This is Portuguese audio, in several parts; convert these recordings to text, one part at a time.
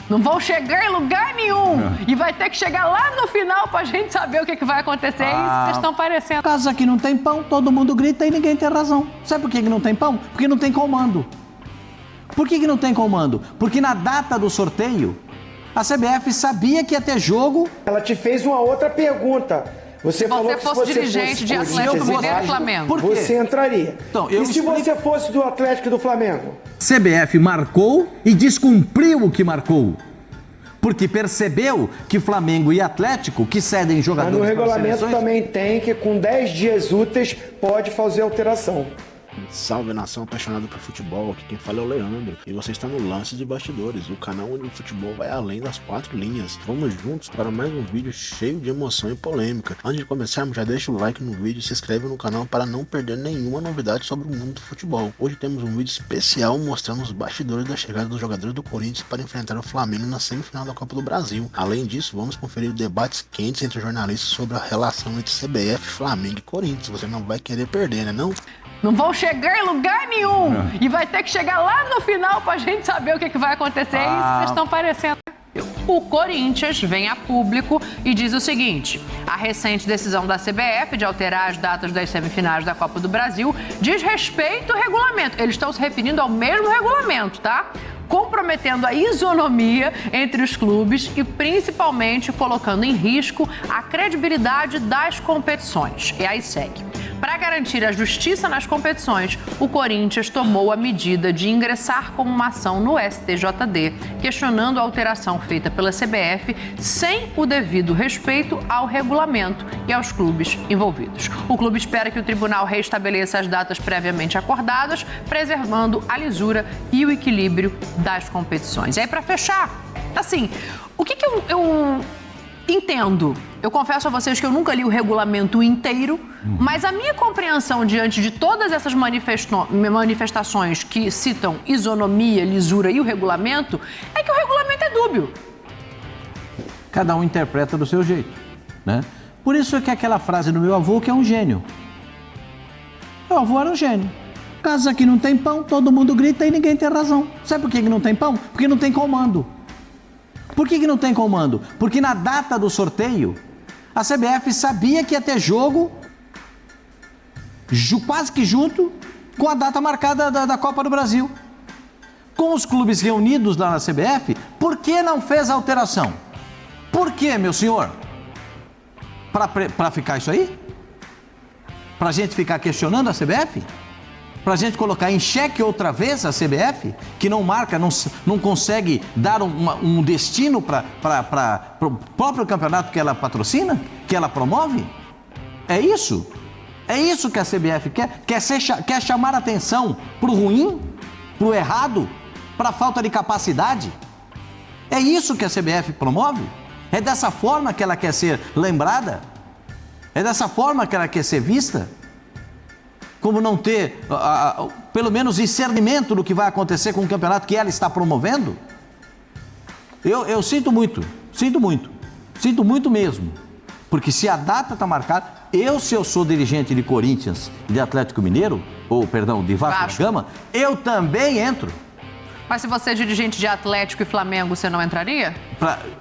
Não vão chegar em lugar nenhum. E vai ter que chegar lá no final pra gente saber o que vai acontecer. É isso que vocês estão parecendo. Casa que não tem pão, todo mundo grita e ninguém tem razão. Sabe por que não tem pão? Porque não tem comando. Por que não tem comando? Porque na data do sorteio, a CBF sabia que ia ter jogo. Ela te fez uma outra pergunta. Você falou que se você fosse dirigente de Atlético Mineiro e Flamengo, por quê? Você entraria. Então, e se você fosse do Atlético e do Flamengo? CBF marcou e descumpriu o que marcou. Porque percebeu que Flamengo e Atlético, que cedem jogadores... Mas no regulamento também tem que com 10 dias úteis pode fazer alteração. Salve nação apaixonada por futebol, aqui quem fala é o Leandro e você está no Lance de Bastidores, o canal onde o futebol vai além das 4 linhas. Vamos juntos para mais um vídeo cheio de emoção e polêmica. Antes de começarmos, já deixa o like no vídeo e se inscreve no canal para não perder nenhuma novidade sobre o mundo do futebol. Hoje temos um vídeo especial mostrando os bastidores da chegada dos jogadores do Corinthians para enfrentar o Flamengo na semifinal da Copa do Brasil. Além disso, vamos conferir debates quentes entre jornalistas sobre a relação entre CBF, Flamengo e Corinthians. Você não vai querer perder, né não? Não vão chegar em lugar nenhum. E vai ter que chegar lá no final pra gente saber o que vai acontecer. É isso que vocês estão parecendo. O Corinthians vem a público e diz o seguinte: a recente decisão da CBF de alterar as datas das semifinais da Copa do Brasil diz respeito ao regulamento. Eles estão se referindo ao mesmo regulamento, tá? Comprometendo a isonomia entre os clubes e principalmente colocando em risco a credibilidade das competições. E aí segue. Para garantir a justiça nas competições, o Corinthians tomou a medida de ingressar com uma ação no STJD, questionando a alteração feita pela CBF sem o devido respeito ao regulamento e aos clubes envolvidos. O clube espera que o tribunal restabeleça as datas previamente acordadas, preservando a lisura e o equilíbrio das competições. E aí, para fechar, assim, o que eu entendo? Eu confesso a vocês que eu nunca li o regulamento inteiro, mas a minha compreensão diante de todas essas manifestações que citam isonomia, lisura e o regulamento, é que o regulamento é dúbio. Cada um interpreta do seu jeito, né? Por isso é que aquela frase do meu avô, que é um gênio. Meu avô era um gênio. Casa que não tem pão, todo mundo grita e ninguém tem razão. Sabe por que não tem pão? Porque não tem comando. Por que não tem comando? Porque na data do sorteio, a CBF sabia que ia ter jogo quase que junto com a data marcada da Copa do Brasil. Com os clubes reunidos lá na CBF, por que não fez a alteração? Por que, meu senhor? Para ficar isso aí? Para a gente ficar questionando a CBF? Para a gente colocar em xeque outra vez a CBF, que não marca, não consegue dar um destino para o próprio campeonato que ela patrocina, que ela promove? É isso? É isso que a CBF quer? Quer chamar atenção para o ruim, para o errado, para a falta de capacidade? É isso que a CBF promove? É dessa forma que ela quer ser lembrada? É dessa forma que ela quer ser vista? Como não ter, pelo menos, discernimento do que vai acontecer com o campeonato que ela está promovendo? Eu sinto muito mesmo. Porque se a data está marcada, se eu sou dirigente de Corinthians e de Atlético Mineiro, de Vasco da Gama, eu também entro. Mas se você é dirigente de Atlético e Flamengo, você não entraria?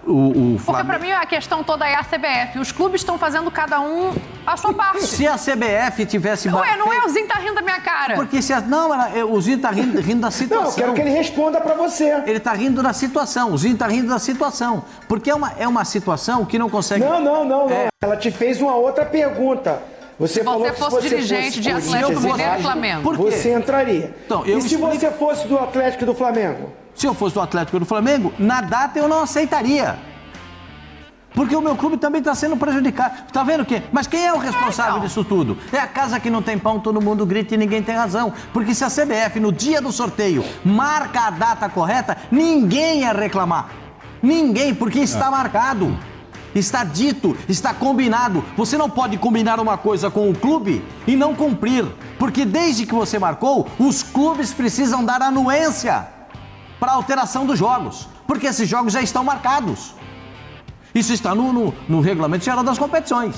Porque para mim a questão toda é a CBF. Os clubes estão fazendo cada um a sua parte. Se a CBF tivesse... Não é o Zinho tá rindo da minha cara. Porque o Zinho tá rindo da situação. Não, eu quero que ele responda para você. Ele tá rindo da situação, o Zinho tá rindo da situação. Porque é uma situação que não consegue... Não. Ela te fez uma outra pergunta. Você falou que se você dirigente de Atlético Mineiro e Flamengo, por quê? Você entraria. Então, e se você fosse do Atlético e do Flamengo? Se eu fosse do Atlético e do Flamengo, na data eu não aceitaria. Porque o meu clube também está sendo prejudicado. Tá vendo o quê? Mas quem é o responsável disso tudo? É a casa que não tem pão, todo mundo grita e ninguém tem razão. Porque se a CBF, no dia do sorteio, marca a data correta, ninguém ia reclamar. Ninguém, porque está marcado. Está dito, está combinado. Você não pode combinar uma coisa com o clube e não cumprir. Porque desde que você marcou, os clubes precisam dar anuência para a alteração dos jogos. Porque esses jogos já estão marcados. Isso está no Regulamento Geral das Competições.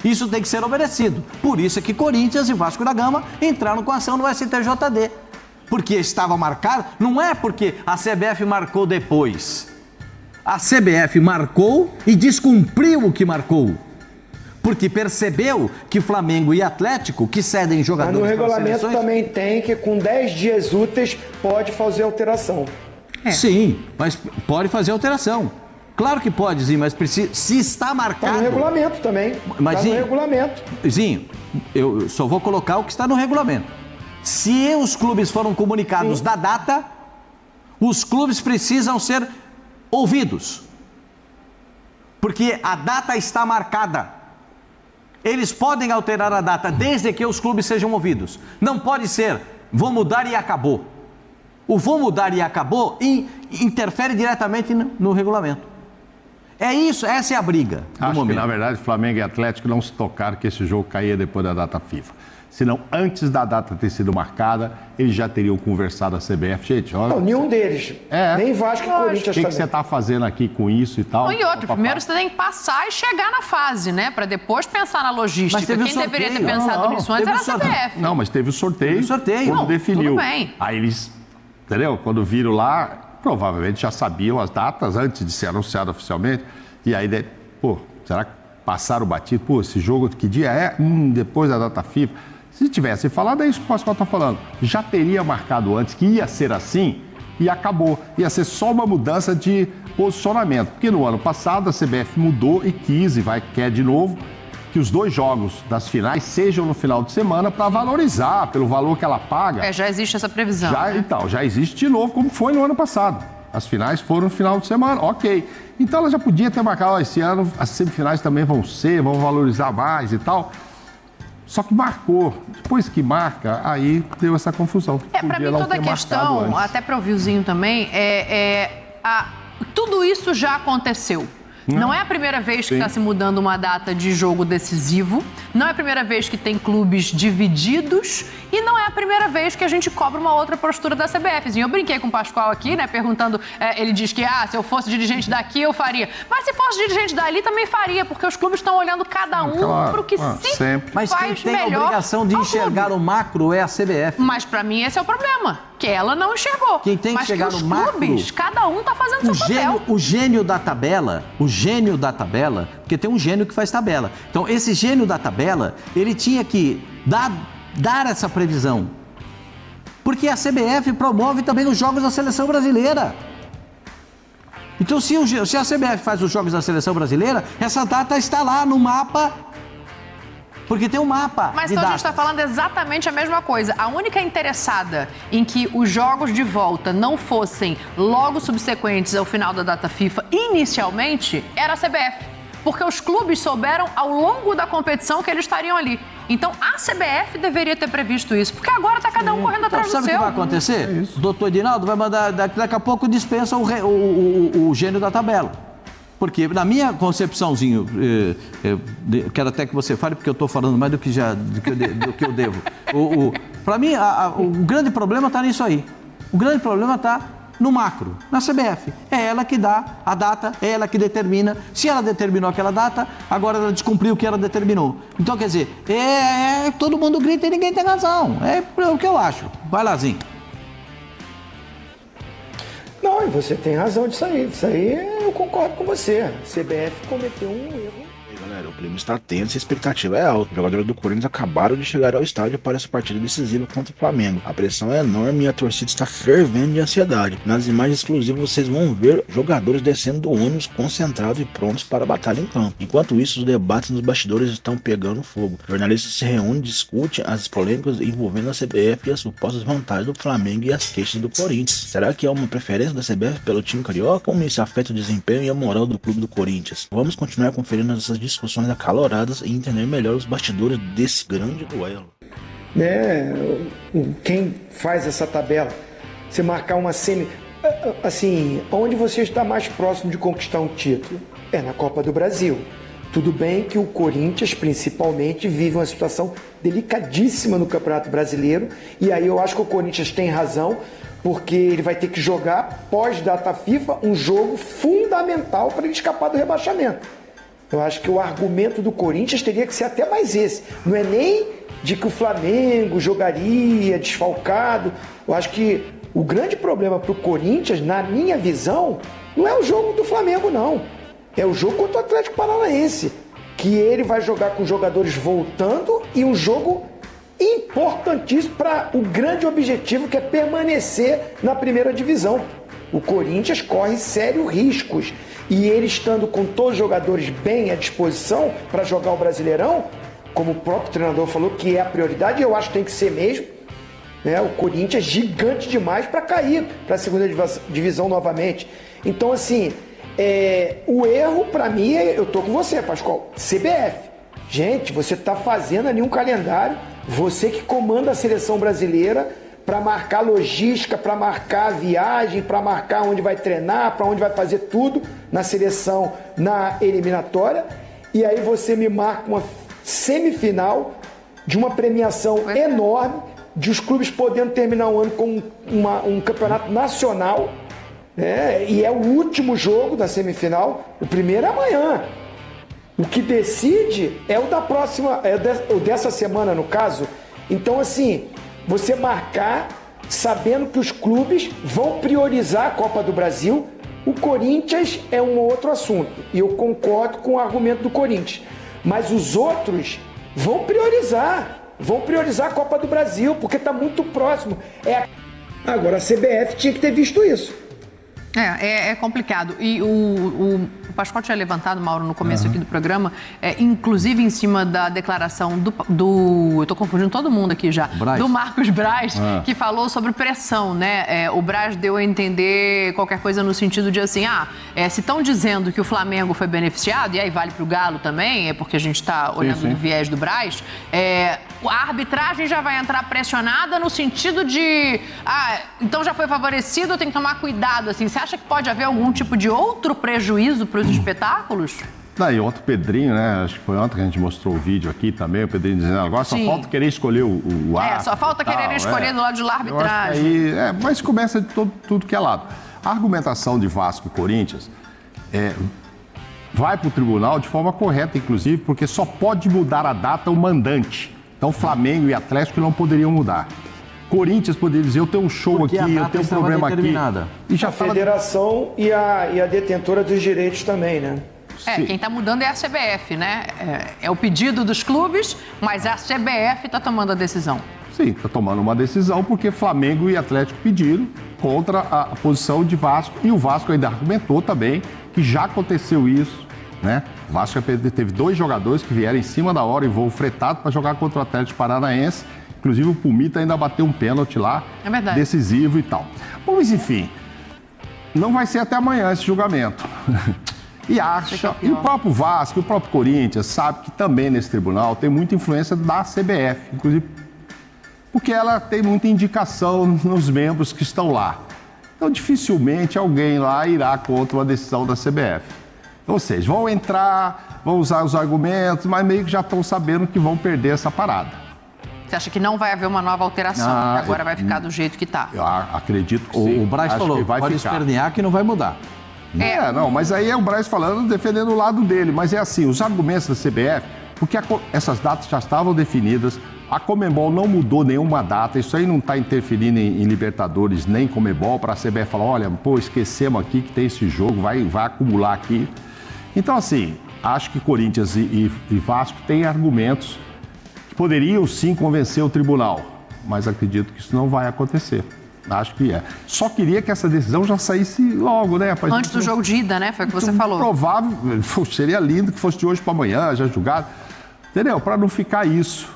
Isso tem que ser obedecido. Por isso é que Corinthians e Vasco da Gama entraram com ação no STJD. porque estava marcado, não é porque a CBF marcou depois. A CBF marcou e descumpriu o que marcou. Porque percebeu que Flamengo e Atlético, que cedem Mas jogadores no para regulamento seleções... também tem que com 10 dias úteis pode fazer alteração. Sim, mas pode fazer alteração. Claro que pode, Zinho, mas precisa, se está marcado... Está no regulamento também. Mas, Está no Zinho, regulamento. Zinho, eu só vou colocar o que está no regulamento. Se os clubes foram comunicados da data, os clubes precisam ser ouvidos. Porque a data está marcada. Eles podem alterar a data desde que os clubes sejam ouvidos. Não pode ser, vou mudar e acabou. O vou mudar e acabou interfere diretamente no regulamento. É isso, essa é a briga do Acho momento. que, na verdade, Flamengo e Atlético não se tocaram que esse jogo caía depois da data FIFA. Senão, antes da data ter sido marcada, eles já teriam conversado a CBF. Gente, olha... Não, nenhum deles. Nem Vasco e Corinthians O que também. você está fazendo aqui com isso e tal? E outro, primeiro você tem que passar e chegar na fase, né? Para depois pensar na logística. Mas teve Quem o deveria ter sorteio. pensado nisso antes era a CBF. Não, mas teve o sorteio. Teve o sorteio. Quando Não, definiu. tudo bem. Aí eles, entendeu? Quando viram lá, provavelmente já sabiam as datas antes de ser anunciado oficialmente. E aí, pô, será que passaram o batido? Pô, esse jogo, que dia é? Depois da data FIFA. Se tivesse falado, é isso que o Pascoal está falando. Já teria marcado antes que ia ser assim e acabou. Ia ser só uma mudança de posicionamento. Porque no ano passado a CBF mudou e quis, e quer de novo, que os 2 jogos das finais sejam no final de semana para valorizar pelo valor que ela paga. Já existe essa previsão. Então, já existe de novo, como foi no ano passado. As finais foram no final de semana, ok. Então ela já podia ter marcado, esse ano as semifinais também vão valorizar mais e tal. Só que marcou. Depois que marca, aí deu essa confusão. Para mim toda a questão, até para o Vilzinho também, tudo isso já aconteceu. Não é a primeira vez que está se mudando uma data de jogo decisivo, não é a primeira vez que tem clubes divididos e não é a primeira vez que a gente cobra uma outra postura da CBF. Eu brinquei com o Pascoal aqui, né, perguntando, ele diz que se eu fosse dirigente daqui eu faria. Mas se fosse dirigente dali também faria, porque os clubes estão olhando cada um para o que sempre Mas faz quem tem a melhor obrigação de enxergar o macro é a CBF. Mas para mim esse é o problema, que ela não enxergou. Quem tem que chegar no macro... clubes, cada um está fazendo seu papel. O gênio da tabela, porque tem um gênio que faz tabela. Então, esse gênio da tabela, ele tinha que dar essa previsão. Porque a CBF promove também os jogos da seleção brasileira. Então, se a CBF faz os jogos da seleção brasileira, essa data está lá no mapa. Porque tem um mapa. Mas então a gente está falando exatamente a mesma coisa. A única interessada em que os jogos de volta não fossem logo subsequentes ao final da data FIFA, inicialmente, era a CBF. Porque os clubes souberam ao longo da competição que eles estariam ali. Então a CBF deveria ter previsto isso. Porque agora está cada um correndo atrás do seu. Sabe o que vai acontecer? O doutor Edinaldo vai mandar, daqui a pouco dispensa o gênio da tabela. Porque na minha concepçãozinho, quero até que você fale, porque eu estou falando mais do que eu devo. Para mim, o grande problema está nisso aí. O grande problema está no macro, na CBF. É ela que dá a data, é ela que determina. Se ela determinou aquela data, agora ela descumpriu o que ela determinou. Então, quer dizer, todo mundo grita e ninguém tem razão. É o que eu acho. Vai lá, Zinho. Não, e você tem razão disso aí. Isso aí eu concordo com você. A CBF cometeu um erro. Galera, o clima está tenso e a expectativa é alta. Os jogadores do Corinthians acabaram de chegar ao estádio para essa partida decisiva contra o Flamengo. A pressão é enorme e a torcida está fervendo de ansiedade. Nas imagens exclusivas vocês vão ver jogadores descendo do ônibus concentrados e prontos para a batalha em campo. Enquanto isso, os debates nos bastidores estão pegando fogo. Jornalistas se reúnem e discutem as polêmicas envolvendo a CBF e as supostas vantagens do Flamengo e as queixas do Corinthians. Será que há uma preferência da CBF pelo time carioca? Como isso afeta o desempenho e a moral do clube do Corinthians? Vamos continuar conferindo essas discussões acaloradas e entender melhor os bastidores desse grande duelo. Quem faz essa tabela? Você marcar uma semi... Assim, onde você está mais próximo de conquistar um título? É na Copa do Brasil. Tudo bem que o Corinthians, principalmente, vive uma situação delicadíssima no Campeonato Brasileiro. E aí eu acho que o Corinthians tem razão, porque ele vai ter que jogar, pós-data FIFA, um jogo fundamental para ele escapar do rebaixamento. Eu acho que o argumento do Corinthians teria que ser até mais esse. Não é nem de que o Flamengo jogaria desfalcado. Eu acho que o grande problema para o Corinthians, na minha visão, não é o jogo do Flamengo, não. É o jogo contra o Atlético Paranaense, que ele vai jogar com jogadores voltando e um jogo importantíssimo para o grande objetivo, que é permanecer na primeira divisão. O Corinthians corre sérios riscos e ele estando com todos os jogadores bem à disposição para jogar o Brasileirão, como o próprio treinador falou que é a prioridade, eu acho que tem que ser mesmo, né? O Corinthians é gigante demais para cair para a segunda divisão novamente. Então, assim, o erro para mim, eu tô com você, Pascoal, CBF. Gente, você está fazendo ali um calendário, você que comanda a seleção brasileira para marcar logística, para marcar a viagem, para marcar onde vai treinar, para onde vai fazer tudo na seleção, na eliminatória, e aí você me marca uma semifinal de uma premiação enorme, de os clubes podendo terminar o ano com um campeonato nacional, né? E é o último jogo da semifinal, o primeiro é amanhã. O que decide é o da próxima, o dessa semana, no caso. Então, assim, você marcar sabendo que os clubes vão priorizar a Copa do Brasil. O Corinthians é um outro assunto, e eu concordo com o argumento do Corinthians. Mas os outros vão priorizar a Copa do Brasil, porque está muito próximo. Agora, a CBF tinha que ter visto isso. É complicado. E o Pascoal tinha levantado, Mauro, no começo aqui do programa, inclusive em cima da declaração do eu tô confundindo todo mundo aqui já, do Marcos Braz, que falou sobre pressão, né? O Braz deu a entender qualquer coisa no sentido de assim, se estão dizendo que o Flamengo foi beneficiado, e aí vale pro Galo também, porque a gente está olhando do viés do Braz, a arbitragem já vai entrar pressionada no sentido de, então já foi favorecido, tem que tomar cuidado, assim. Você acha que pode haver algum tipo de outro prejuízo para os espetáculos? E outro Pedrinho, né? Acho que foi ontem que a gente mostrou o vídeo aqui também, o Pedrinho dizendo agora só falta querer escolher o árbitro. Só falta querer escolher do lado de lá a arbitragem. Mas começa de tudo que é lado. A argumentação de Vasco e Corinthians vai para o tribunal de forma correta, inclusive, porque só pode mudar a data o mandante. Então, Flamengo e Atlético não poderiam mudar. Corinthians poderia dizer, eu tenho um show porque aqui, eu tenho um problema aqui. E já a federação e a detentora dos direitos também, né? Quem está mudando é a CBF, né? É o pedido dos clubes, mas a CBF está tomando a decisão. Sim, está tomando uma decisão porque Flamengo e Atlético pediram contra a posição de Vasco. E o Vasco ainda argumentou também que já aconteceu isso, né? O Vasco teve 2 jogadores que vieram em cima da hora em voo fretado para jogar contra o Atlético Paranaense. Inclusive o Pumita ainda bateu um pênalti lá, decisivo e tal. Bom, mas enfim, não vai ser até amanhã esse julgamento. E o próprio Vasco, o próprio Corinthians sabe que também nesse tribunal tem muita influência da CBF, inclusive porque ela tem muita indicação nos membros que estão lá. Então dificilmente alguém lá irá contra uma decisão da CBF. Ou seja, vão entrar, vão usar os argumentos, mas meio que já estão sabendo que vão perder essa parada. Você acha que não vai haver uma nova alteração, que agora vai ficar do jeito que está? Eu acredito que sim. O Braz falou, que pode espernear que não vai mudar. Mas aí é o Braz falando, defendendo o lado dele. Mas é assim, os argumentos da CBF, porque essas datas já estavam definidas, a Conmebol não mudou nenhuma data, isso aí não está interferindo em Libertadores nem Conmebol, para a CBF falar, olha, esquecemos aqui que tem esse jogo, vai acumular aqui. Então, assim, acho que Corinthians e Vasco têm argumentos que poderiam sim convencer o tribunal, mas acredito que isso não vai acontecer. Acho que é. Só queria que essa decisão já saísse logo, né? Antes do jogo de ida, né? Foi o que você falou. Provável, seria lindo que fosse de hoje para amanhã, já julgado. Entendeu? Para não ficar isso.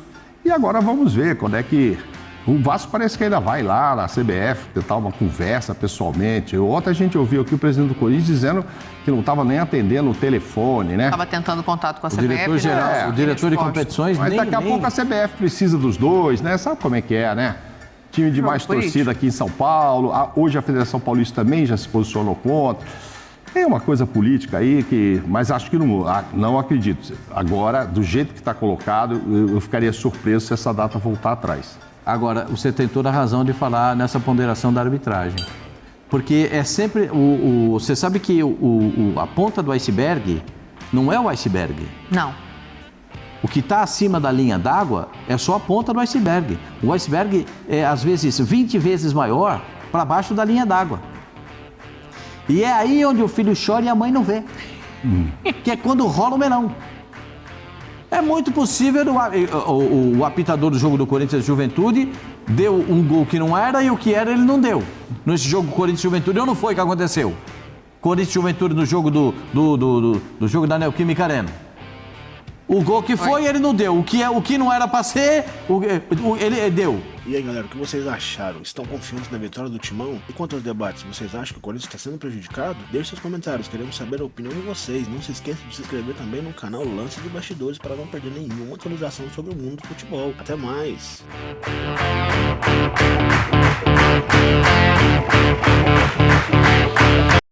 E agora vamos ver quando é que... O Vasco parece que ainda vai lá na CBF tentar uma conversa pessoalmente. Ontem a gente ouviu aqui o presidente do Corinthians dizendo que não estava nem atendendo o telefone, né? Estava tentando contato com a CBF. O diretor geral, o diretor de competições... Mas daqui a pouco a CBF precisa dos dois, né? Sabe como é que é, né? Time de mais torcida aqui em São Paulo. Hoje a Federação Paulista também já se posicionou contra. Tem uma coisa política aí que... Mas acho que não acredito. Agora, do jeito que está colocado, eu ficaria surpreso se essa data voltar atrás. Agora, você tem toda a razão de falar nessa ponderação da arbitragem. Porque é sempre... Você sabe que a ponta do iceberg não é o iceberg. Não. O que está acima da linha d'água é só a ponta do iceberg. O iceberg é, às vezes, 20 vezes maior para baixo da linha d'água. E é aí onde o filho chora e a mãe não vê. Que é quando rola o melão. É muito possível o apitador do jogo do Corinthians e Juventude deu um gol que não era e o que era ele não deu. Nesse jogo Corinthians e Juventude não foi o que aconteceu. Corinthians e Juventude no jogo do jogo da Neoquímica Arena. O gol que foi, ele não deu. O que não era pra ser, ele deu. E aí, galera, o que vocês acharam? Estão confiantes na vitória do Timão? E quanto aos debates, vocês acham que o Corinthians está sendo prejudicado? Deixe seus comentários, queremos saber a opinião de vocês. Não se esqueça de se inscrever também no canal Lance de Bastidores para não perder nenhuma atualização sobre o mundo do futebol. Até mais! Música